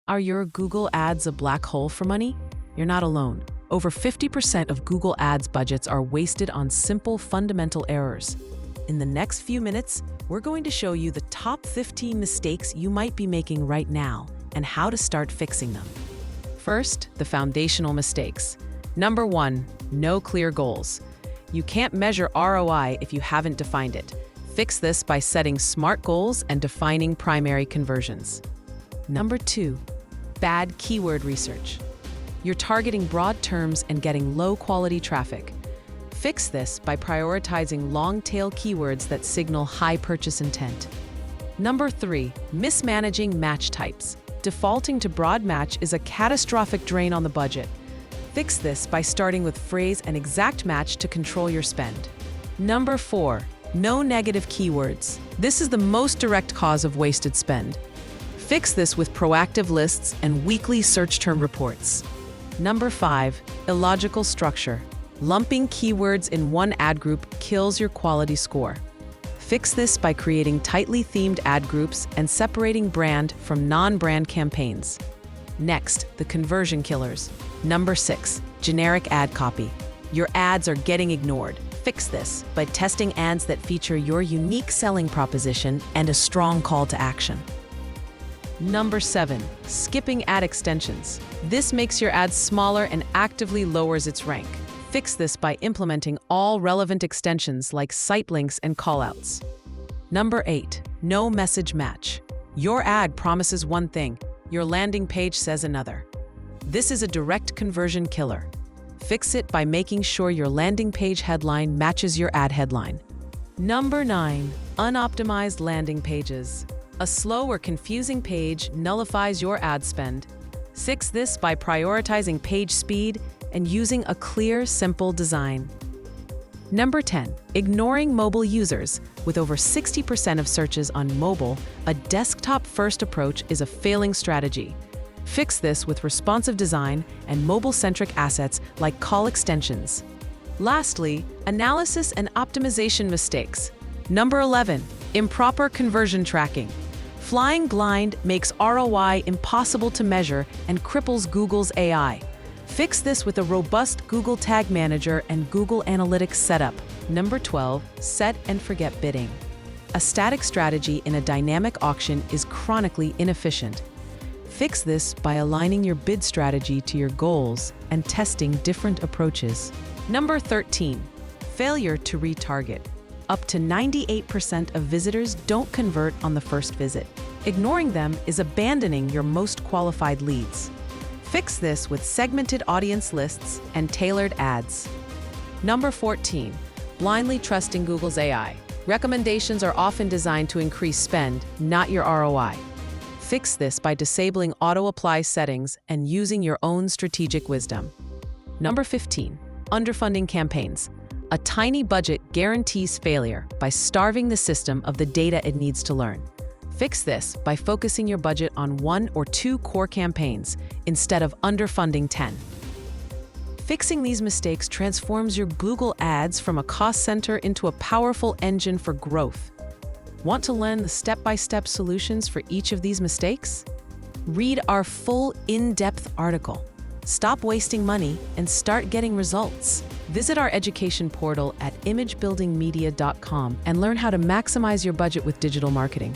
Are your Google Ads a black hole for money? You're not alone. Over 50% of Google Ads budgets are wasted on simple fundamental errors. In the next few minutes, we're going to show you the top 15 mistakes you might be making right now and how to start fixing them. First, the foundational mistakes. Number 1, no clear goals. You can't measure ROI if you haven't defined it. Fix this by setting SMART goals and defining primary conversions. Number 2, bad keyword research. You're targeting broad terms and getting low-quality traffic. Fix this by prioritizing long-tail keywords that signal high purchase intent. Number 3, mismanaging match types. Defaulting to broad match is a catastrophic drain on the budget. Fix this by starting with phrase and exact match to control your spend. Number 4, no negative keywords. This is the most direct cause of wasted spend. Fix this with proactive lists and weekly search term reports. Number 5, illogical structure. Lumping keywords in one ad group kills your quality score. Fix this by creating tightly themed ad groups and separating brand from non-brand campaigns. Next, the conversion killers. Number 6, generic ad copy. Your ads are getting ignored. Fix this by testing ads that feature your unique selling proposition and a strong call to action. Number 7, skipping ad extensions. This makes your ads smaller and actively lowers its rank. Fix this by implementing all relevant extensions like site links and callouts. Number 8, no message match. Your ad promises one thing, your landing page says another. This is a direct conversion killer. Fix it by making sure your landing page headline matches your ad headline. Number 9, unoptimized landing pages. A slow or confusing page nullifies your ad spend. Fix this by prioritizing page speed and using a clear, simple design. Number 10, ignoring mobile users. With over 60% of searches on mobile, a desktop-first approach is a failing strategy. Fix this with responsive design and mobile-centric assets like call extensions. Lastly, analysis and optimization mistakes. Number 11, improper conversion tracking. Flying blind makes ROI impossible to measure and cripples Google's AI. Fix this with a robust Google Tag Manager and Google Analytics setup. Number 12, set and forget bidding. A static strategy in a dynamic auction is chronically inefficient. Fix this by aligning your bid strategy to your goals and testing different approaches. Number 13, failure to retarget. Up to 98% of visitors don't convert on the first visit. Ignoring them is abandoning your most qualified leads. Fix this with segmented audience lists and tailored ads. Number 14, blindly trusting Google's AI. Recommendations are often designed to increase spend, not your ROI. Fix this by disabling auto-apply settings and using your own strategic wisdom. Number 15, underfunding campaigns. A tiny budget guarantees failure by starving the system of the data it needs to learn. Fix this by focusing your budget on 1 or 2 core campaigns instead of underfunding 10. Fixing these mistakes transforms your Google Ads from a cost center into a powerful engine for growth. Want to learn the step-by-step solutions for each of these mistakes? Read our full in-depth article. Stop wasting money and start getting results. Visit our education portal at imagebuildingmedia.com and learn how to maximize your budget with digital marketing.